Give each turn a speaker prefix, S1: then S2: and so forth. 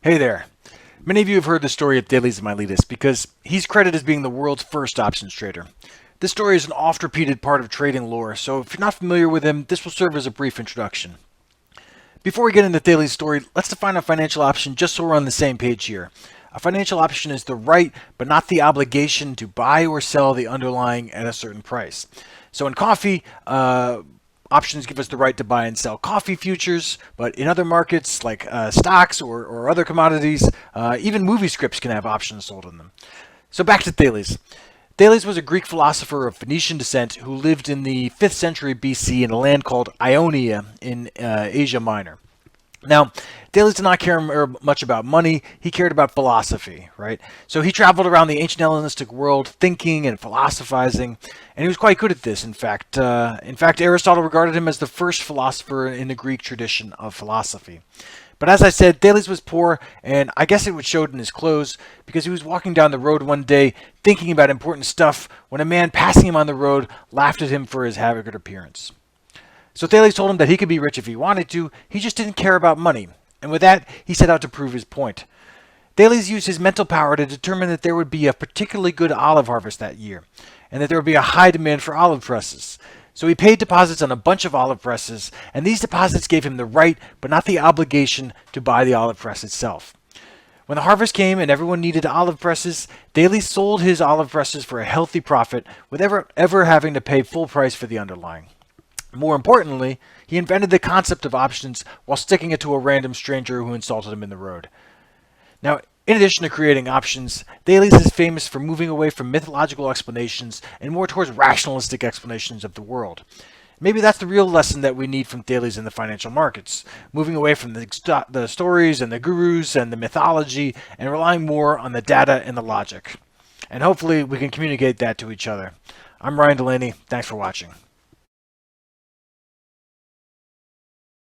S1: Hey there. Many of you have heard the story of Thales of Miletus because he's credited as being the world's first options trader. This story is an oft-repeated part of trading lore, so if you're not familiar with him, this will serve as a brief introduction. Before we get into Thales' story, let's define a financial option just so we're on the same page here. A financial option is the right, but not the obligation to buy or sell the underlying at a certain price. So in coffee, options give us the right to buy and sell coffee futures, but in other markets like stocks or other commodities, even movie scripts can have options sold in them. So back to Thales. Thales was a Greek philosopher of Phoenician descent who lived in the 5th century BC in a land called Ionia in Asia Minor. Now, Thales did not care much about money. He cared about philosophy, right? So he traveled around the ancient Hellenistic world, thinking and philosophizing, and he was quite good at this. In fact, Aristotle regarded him as the first philosopher in the Greek tradition of philosophy. But as I said, Thales was poor, and I guess it showed in his clothes because he was walking down the road one day thinking about important stuff when a man passing him on the road laughed at him for his haggard appearance. So Thales told him that he could be rich if he wanted to, he just didn't care about money. And with that, he set out to prove his point. Thales used his mental power to determine that there would be a particularly good olive harvest that year, and that there would be a high demand for olive presses. So he paid deposits on a bunch of olive presses, and these deposits gave him the right, but not the obligation, to buy the olive press itself. When the harvest came and everyone needed olive presses, Thales sold his olive presses for a healthy profit without ever having to pay full price for the underlying. More importantly, he invented the concept of options while sticking it to a random stranger who insulted him in the road. Now, in addition to creating options, Thales is famous for moving away from mythological explanations and more towards rationalistic explanations of the world. Maybe that's the real lesson that we need from Thales in the financial markets, moving away from the stories and the gurus and the mythology and relying more on the data and the logic. And hopefully we can communicate that to each other. I'm Ryan Delaney. Thanks for watching.